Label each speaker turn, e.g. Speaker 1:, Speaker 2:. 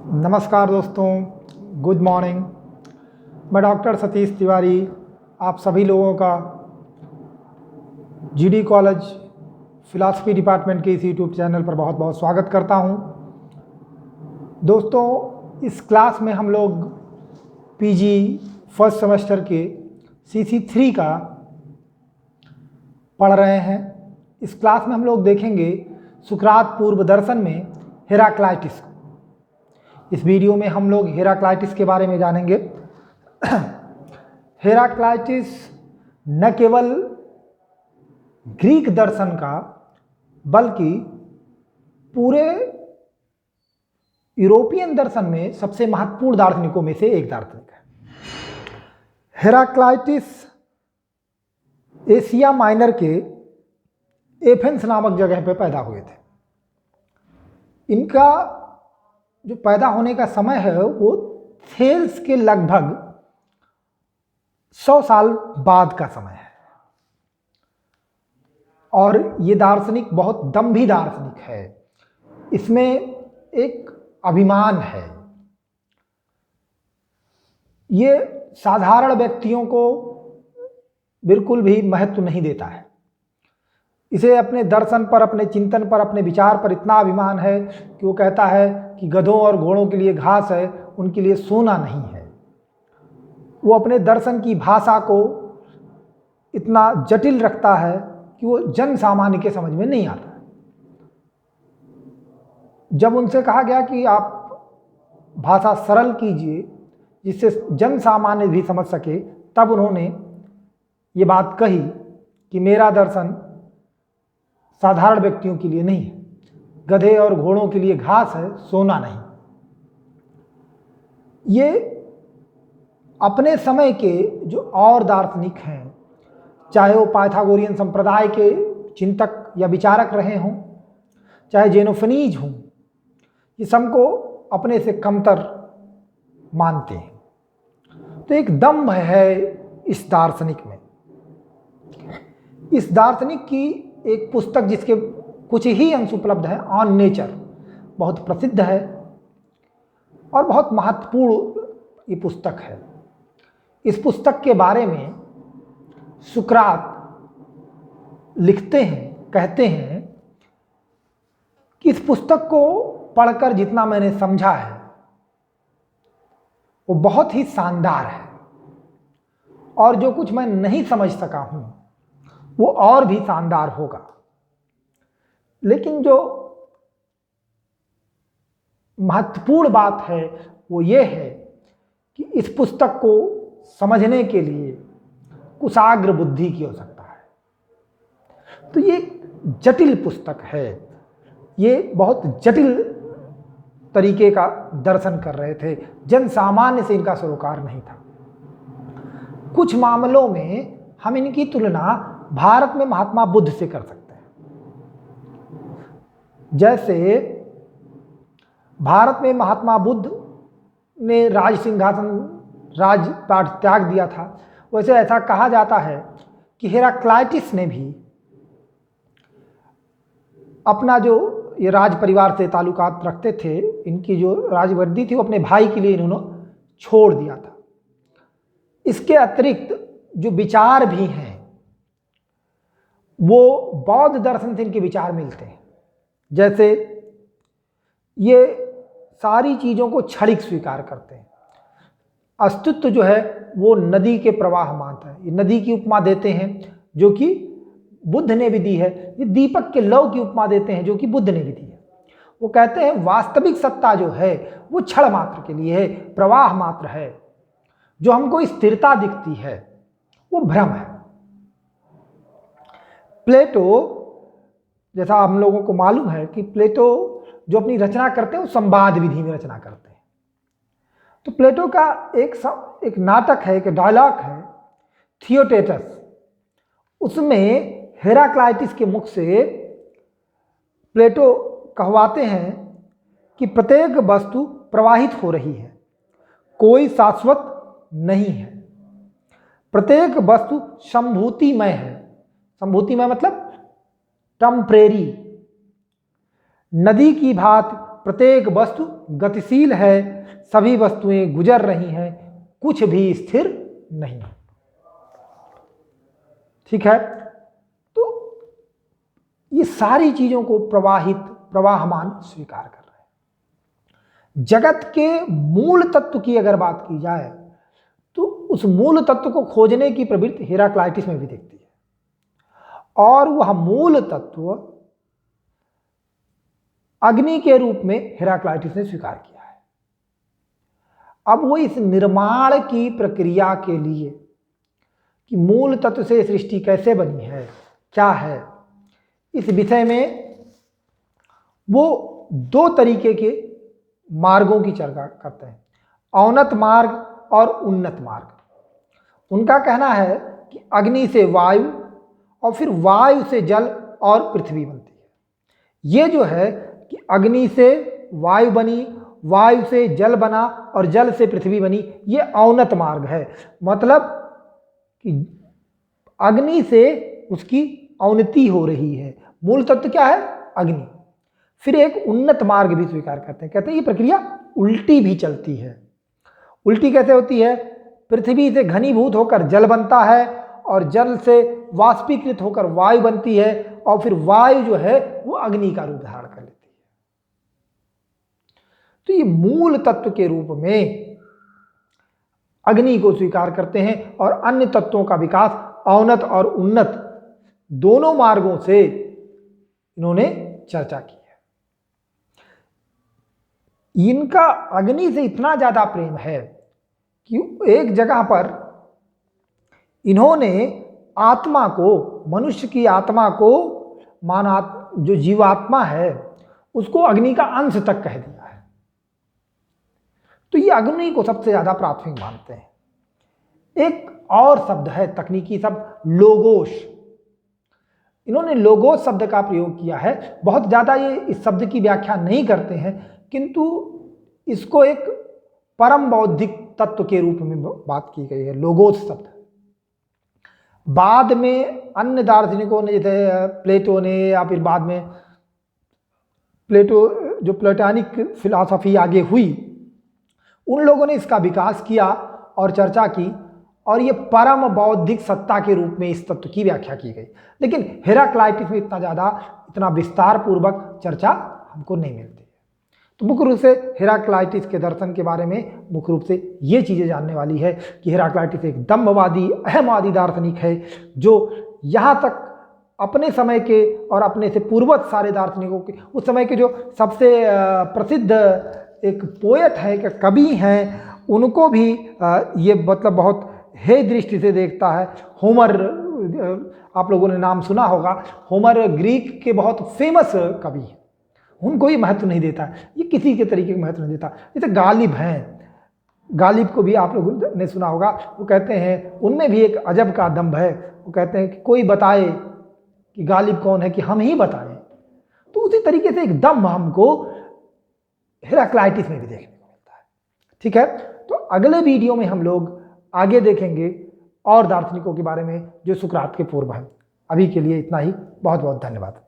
Speaker 1: नमस्कार दोस्तों, good morning. मैं डॉक्टर सतीश तिवारी आप सभी लोगों का जीडी कॉलेज फिलॉसफी डिपार्टमेंट के इस यूट्यूब चैनल पर बहुत बहुत स्वागत करता हूं। दोस्तों, इस क्लास में हम लोग पीजी फर्स्ट सेमेस्टर के CC3 का पढ़ रहे हैं। इस क्लास में हम लोग देखेंगे सुकरात पूर्व दर्शन में हेराक्लाइटिस। इस वीडियो में हम लोग हेराक्लाइटिस के बारे में जानेंगे। हेराक्लाइटिस न केवल ग्रीक दर्शन का बल्कि पूरे यूरोपियन दर्शन में सबसे महत्वपूर्ण दार्शनिकों में से एक दार्शनिक है। हेराक्लाइटिस एशिया माइनर के एथेंस नामक जगह पर पैदा हुए थे। इनका जो पैदा होने का समय है वो थेल्स के लगभग 100 साल बाद का समय है और ये दार्शनिक बहुत दम्भी दार्शनिक है। इसमें एक अभिमान है। ये साधारण व्यक्तियों को बिल्कुल भी महत्व नहीं देता है। इसे अपने दर्शन पर, अपने चिंतन पर, अपने विचार पर इतना अभिमान है कि वो कहता है कि गधों और घोड़ों के लिए घास है, उनके लिए सोना नहीं है। वो अपने दर्शन की भाषा को इतना जटिल रखता है कि वो जन सामान्य के समझ में नहीं आता। जब उनसे कहा गया कि आप भाषा सरल कीजिए जिससे जन सामान्य भी समझ सके, तब उन्होंने ये बात कही कि मेरा दर्शन साधारण व्यक्तियों के लिए नहीं है, गधे और घोड़ों के लिए घास है, सोना नहीं। ये अपने समय के जो और दार्शनिक हैं, चाहे वो पाइथागोरियन संप्रदाय के चिंतक या विचारक रहे हों, चाहे जेनोफनीज हों, ये सबको अपने से कमतर मानते हैं। तो एक दम्भ है इस दार्शनिक में। इस दार्शनिक की एक पुस्तक जिसके कुछ ही अंश उपलब्ध है, ऑन नेचर, बहुत प्रसिद्ध है और बहुत महत्वपूर्ण ये पुस्तक है। इस पुस्तक के बारे में सुकरात लिखते हैं, कहते हैं कि इस पुस्तक को पढ़कर जितना मैंने समझा है वो बहुत ही शानदार है और जो कुछ मैं नहीं समझ सका हूं वो और भी शानदार होगा। लेकिन जो महत्वपूर्ण बात है वो ये है कि इस पुस्तक को समझने के लिए कुशाग्र बुद्धि की आवश्यकता है। तो ये जटिल पुस्तक है। ये बहुत जटिल तरीके का दर्शन कर रहे थे। जन सामान्य से इनका सरोकार नहीं था। कुछ मामलों में हम इनकी तुलना भारत में महात्मा बुद्ध से कर सकते हैं। जैसे भारत में महात्मा बुद्ध ने राज सिंहासन, राजपाट त्याग दिया था, वैसे ऐसा कहा जाता है कि हेराक्लाइटिस ने भी अपना जो ये राज परिवार से ताल्लुकात रखते थे, इनकी जो राजवर्दी थी वो अपने भाई के लिए इन्होंने छोड़ दिया था। इसके अतिरिक्त जो विचार भी हैं वो बौद्ध दर्शन से इनके विचार मिलते हैं। जैसे ये सारी चीज़ों को क्षणिक स्वीकार करते हैं। अस्तित्व जो है वो नदी के प्रवाह मानता है। ये नदी की उपमा देते हैं जो कि बुद्ध ने भी दी है। ये दीपक के लौ की उपमा देते हैं जो कि बुद्ध ने भी दी है। वो कहते हैं वास्तविक सत्ता जो है वो क्षण मात्र के लिए है, प्रवाह मात्र है। जो हमको स्थिरता दिखती है वो भ्रम है। प्लेटो, जैसा हम लोगों को मालूम है कि प्लेटो जो अपनी रचना करते हैं वो संवाद विधि में रचना करते हैं। तो प्लेटो का एक नाटक है, एक डायलॉग है, थियोटेटस। उसमें हेराक्लाइटिस के मुख से प्लेटो कहवाते हैं कि प्रत्येक वस्तु प्रवाहित हो रही है, कोई शाश्वत नहीं है। प्रत्येक वस्तु संभूतिमय है। संभूतिमय मतलब टेम्परेरी। नदी की भांति प्रत्येक वस्तु गतिशील है, सभी वस्तुएं गुजर रही हैं, कुछ भी स्थिर नहीं। ठीक है, तो ये सारी चीजों को प्रवाहमान स्वीकार कर रहे हैं। जगत के मूल तत्व की अगर बात की जाए तो उस मूल तत्व को खोजने की प्रवृत्ति हेराक्लाइटिस में भी दिखती है, और वह मूल तत्व अग्नि के रूप में हेराक्लाइटिस ने स्वीकार किया है। अब वो इस निर्माण की प्रक्रिया के लिए कि मूल तत्व से सृष्टि कैसे बनी है, क्या है, इस विषय में वो दो तरीके के मार्गों की चर्चा करते हैं, अवनत मार्ग और उन्नत मार्ग। उनका कहना है कि अग्नि से वायु और फिर वायु से जल और पृथ्वी बनती है। ये जो है कि अग्नि से वायु बनी, वायु से जल बना और जल से पृथ्वी बनी, ये अवनत मार्ग है। मतलब कि अग्नि से उसकी अवनति हो रही है। मूल तत्व क्या है? अग्नि। फिर एक उन्नत मार्ग भी स्वीकार करते हैं, कहते हैं ये प्रक्रिया उल्टी भी चलती है। उल्टी कैसे होती है? पृथ्वी से घनीभूत होकर जल बनता है और जल से वाष्पीकृत होकर वायु बनती है और फिर वायु जो है वो अग्नि का रूप धारण कर लेती है। तो ये मूल तत्व के रूप में अग्नि को स्वीकार करते हैं और अन्य तत्वों का विकास अवनत और उन्नत दोनों मार्गों से इन्होंने चर्चा की है। इनका अग्नि से इतना ज्यादा प्रेम है कि एक जगह पर इन्होंने आत्मा को, मनुष्य की आत्मा को, जो जीवात्मा है उसको अग्नि का अंश तक कह दिया है। तो ये अग्नि को सबसे ज्यादा प्राथमिक मानते हैं। एक और शब्द है, तकनीकी शब्द लोगोस। इन्होंने लोगोस शब्द का प्रयोग किया है। बहुत ज्यादा ये इस शब्द की व्याख्या नहीं करते हैं, किंतु इसको एक परम बौद्धिक तत्व के रूप में बात की गई है, लोगोस शब्द। बाद में अन्य दार्शनिकों ने, जैसे प्लेटो ने, या फिर बाद में प्लेटो जो प्लेटोनिक फिलॉसफी आगे हुई, उन लोगों ने इसका विकास किया और चर्चा की, और ये परम बौद्धिक सत्ता के रूप में इस तत्व की व्याख्या की गई। लेकिन हेराक्लाइटिस में इतना विस्तार पूर्वक चर्चा हमको नहीं मिलती। तो मुख्य रूप से हेराक्लाइटिस के दर्शन के बारे में मुख्य रूप से ये चीज़ें जानने वाली है कि हेराक्लाइटिस एक दम्भवादी, अहमवादी दार्शनिक है, जो यहाँ तक अपने समय के और अपने से पूर्वज सारे दार्शनिकों के, उस समय के जो सबसे प्रसिद्ध एक पोएट है, एक कवि हैं, उनको भी ये मतलब बहुत हे दृष्टि से देखता है। होमर, आप लोगों ने नाम सुना होगा, होमर ग्रीक के बहुत फेमस कवि हैं, उनको ही महत्व नहीं देता, ये किसी के तरीके का महत्व नहीं देता। जैसे गालिब हैं, गालिब को भी आप लोगों ने सुना होगा, वो कहते हैं उनमें भी एक अजब का दम्भ है। वो कहते हैं कि कोई बताए कि गालिब कौन है कि हम ही बताएं। तो उसी तरीके से एक दम्भ हमको हेराक्लाइटिस में भी देखने को मिलता है। ठीक है, तो अगले वीडियो में हम लोग आगे देखेंगे और दार्शनिकों के बारे में जो सुकरात के पूर्व हैं। अभी के लिए इतना ही, बहुत बहुत धन्यवाद।